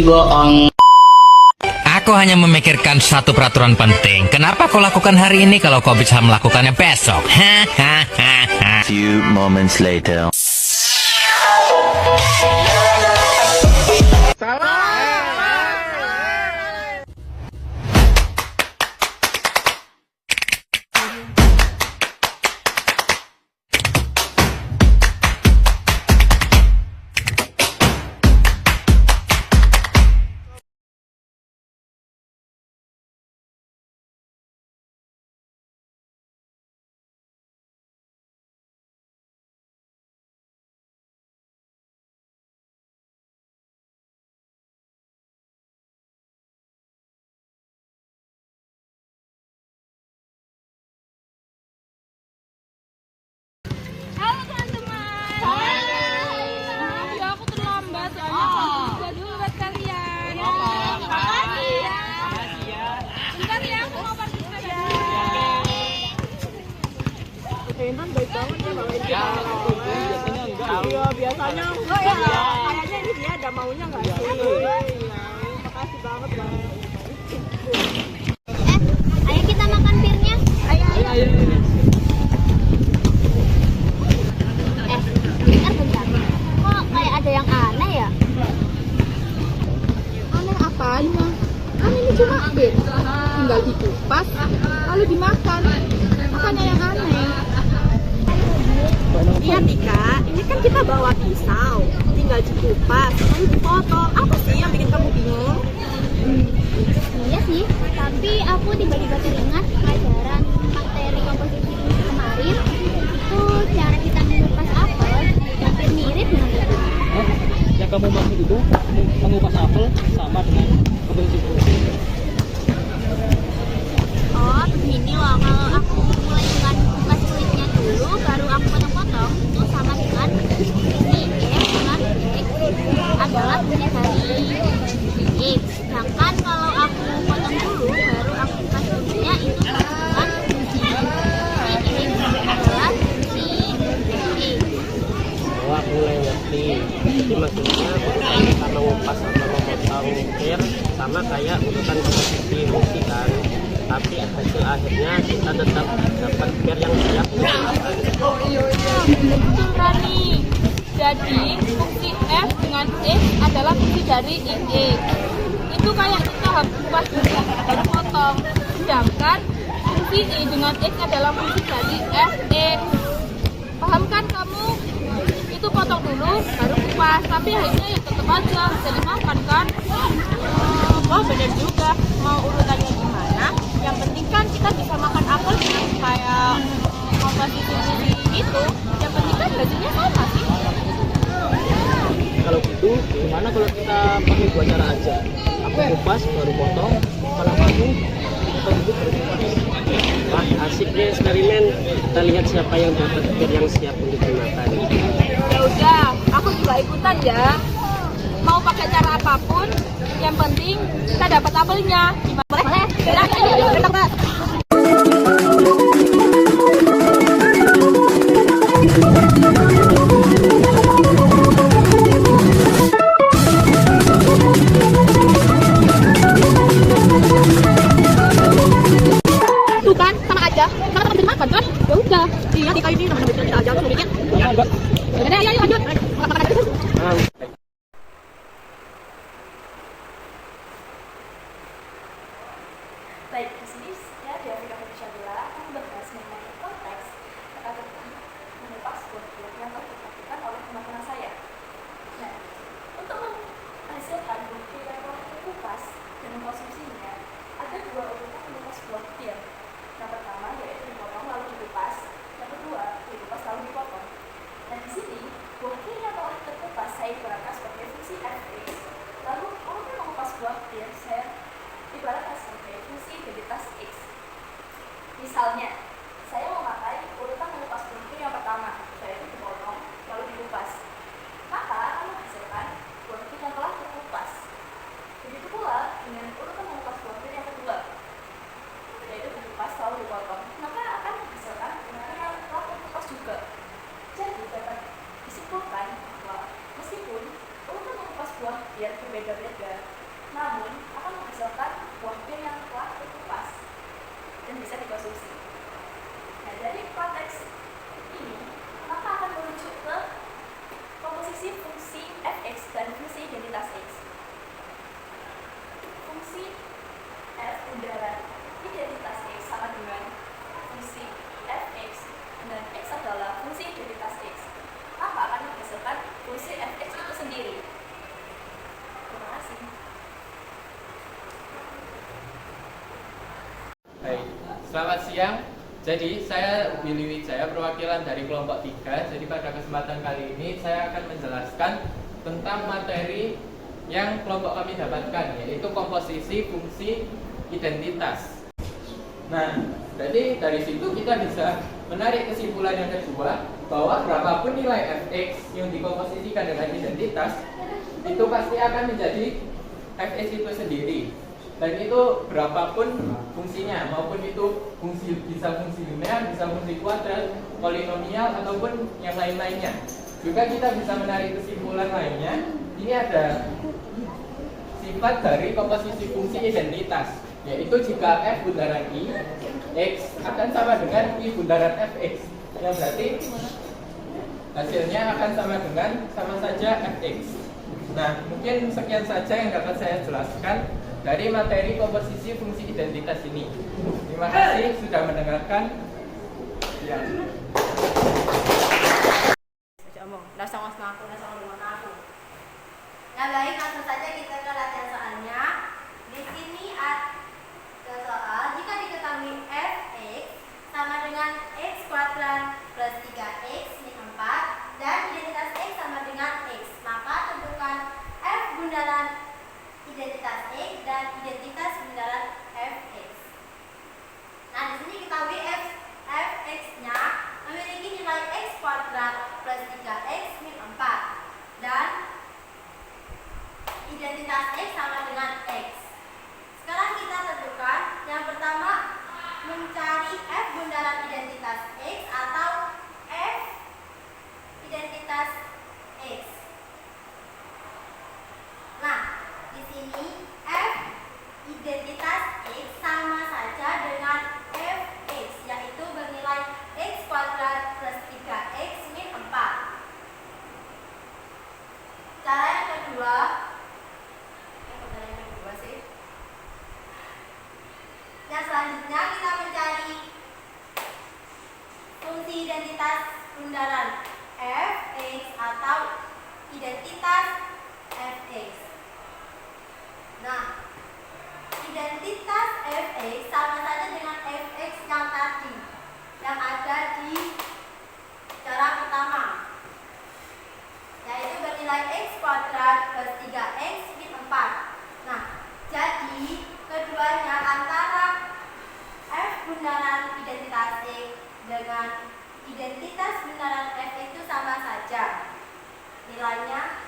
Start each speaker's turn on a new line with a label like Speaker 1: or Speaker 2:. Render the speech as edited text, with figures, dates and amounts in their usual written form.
Speaker 1: bohong.
Speaker 2: Aku hanya memikirkan satu peraturan penting. Kenapa kau lakukan hari ini kalau kau bisa melakukannya besok?
Speaker 3: Few moments later.
Speaker 4: Halo teman-teman. Halo. Ya aku terlambat soalnya juga dulu buat kalian. Makasih ya. Bentar ya aku mau pergi sepeda dulu.
Speaker 5: Intan baik banget ya bawain kita. Biasanya enggak. Iya biasanya enggak ya. Kayaknya ini dia ada maunya enggak sih? Iya. Makasih banget Bang.
Speaker 4: Ayo kita makan birnya. Ayo. Bentar. Kok kayak ada yang aneh ya?
Speaker 5: Aneh apanya? Aneh ini cuma bir. Tinggal dikupas lalu dimakan. Makanya yang aneh. Iya Tika, ini kan kita bawa pisau, tinggal dikupas, lalu dipotong. Apa sih yang bikin kamu bingung?
Speaker 4: Iya sih, tapi aku tiba-tiba teringat pelajaran materi komposisi kemarin. Itu cara kita mengupas apel hampir mirip dengan itu.
Speaker 6: Yang kamu maksud itu mengupas apel sama dengan komposisi protein.
Speaker 4: Oh, begini loh, kalau aku mulai dengan kupas kulitnya dulu, baru aku potong-potong, itu sama dengan ini dengan X adalah punya dari X. Sedangkan kalau aku potong dulu, baru aku kupas kulitnya, itu sama dengan si X adalah si X.
Speaker 6: Oh, aku mulai ngerti. Jadi maksudnya urutan kita mengupas atau memotong bir sama kayak urutan komposisi fungsi kan. Tapi hasil akhirnya kita tetap dapat bir yang siap untuk dimakan.
Speaker 4: Betul Rani. Jadi fungsi F dengan X adalah fungsi dari X. Itu kayak kita harus kupas dulu baru potong. Sedangkan fungsi I dengan X adalah fungsi dari Fx. Paham kan kamu? Itu potong dulu baru kupas. Tapi akhirnya ya tetap aja bisa dimakan kan? Oh benar juga. Mau urutannya gimana? Yang penting kan kita bisa makan apel dengan kayak komposisi itu. Yang penting kan hasilnya sama sih.
Speaker 6: Kalau gitu, gimana kalau kita pakai dua cara aja? Aku kupas baru potong, kalau kamu potong dulu baru kupas. Wah, asik deh eksperimen. Kita lihat siapa yang dapat bir yang siap untuk dimakan.
Speaker 4: Ya udah, aku juga ikutan ya. Mau pakai cara apapun, yang penting kita dapat apelnya. Gimana? Boleh? Boleh. Tuh kan, sama aja. Sama bisa makan kan? Ya udah. Iya, Tika ini teman-teman kita aja aku bikin.
Speaker 6: Ya, enggak.
Speaker 4: Udah, ayo lanjut. Makan aja.
Speaker 7: Baik, di sini saya di Afrika Syabila akan membahas mengenai konteks tentang mengupas buah bir yang telah dilakukan oleh teman-teman saya. Nah, untuk menghasilkan buah bir yang telah dikupas dan mengkonsumsinya, ada dua urutan mengupas buah bir. Yang pertama yaitu dipotong lalu dikupas, yang kedua dikupas lalu dipotong. Nah, di sini buah bir yang telah terkupas saya ibaratkan sebagai fungsi Fx. Lalu kalau kita mengupas buah bir, saya ibaratkan sebagai fungsi identitas X. Misalnya, saya memakai urutan mengupas buah bir yang pertama, yaitu dipotong lalu dikupas. Maka akan menghasilkan buah bir yang telah terkupas. Begitu pula dengan urutan mengupas buah bir yang kedua, yaitu dikupas lalu dipotong. Maka akan menghasilkan buah bir yang telah terkupas juga. Jadi dapat disimpulkan bahwa meskipun urutan mengupas buah biar berbeda-beda, namun akan menghasilkan buah pir yang telah dikupas dan bisa dikonsumsi. Nah, dari konteks ini, maka akan merujuk ke komposisi fungsi fx dan fungsi identitas x. Fungsi f bundaran identitas x sama dengan fungsi fx dan x adalah fungsi identitas x, maka akan menghasilkan fungsi fx itu sendiri. Terima kasih.
Speaker 1: Baik, selamat siang. Jadi saya Willy Wijaya, perwakilan dari kelompok 3. Jadi pada kesempatan kali ini saya akan menjelaskan tentang materi yang kelompok kami dapatkan, yaitu komposisi fungsi identitas. Nah, jadi dari situ kita bisa menarik kesimpulan yang kedua, bahwa berapapun nilai fx yang dikomposisikan dengan identitas, itu pasti akan menjadi fx itu sendiri. Dan itu berapapun fungsinya, maupun itu bisa fungsi linear, bisa fungsi kuadrat, polinomial, ataupun yang lain-lainnya. Juga kita bisa menarik kesimpulan lainnya. Ini ada sifat dari komposisi fungsi identitas, yaitu jika f bundaran i, x akan sama dengan i bundaran fx, yang berarti hasilnya akan sama saja fx. Nah, mungkin sekian saja yang dapat saya jelaskan dari materi komposisi fungsi identitas ini. Terima kasih sudah mendengarkan. Ya.
Speaker 8: Nah, baik, langsung saja kita ke latihan soalnya. Di sini ada soal, jika diketahui fx sama dengan x kuadrat plus 3x min 4 dan identitas x sama dengan x, maka tentukan f bundaran identitas x dan identitas bundaran fx. Nah, di sini ketahui fx-nya memiliki nilai x kuadrat plus 3x min 4 dan identitas x sama dengan x. Sekarang kita tentukan yang pertama, mencari f bundaran identitas x atau f identitas x. Nah, di sini f identitas x sama saja dengan fx, yaitu bernilai x kuadrat plus 3x min 4. Cara yang kedua sih. Yang selanjutnya kita mencari fungsi identitas bundaran fx atau identitas fx. Nah, identitas fx sama saja dengan fx yang tadi, yang ada di cara pertama, yaitu bernilai x kuadrat plus 3x min 4. Nah, jadi keduanya antara f bundaran identitas x dengan identitas bundaran f itu sama saja. Nilainya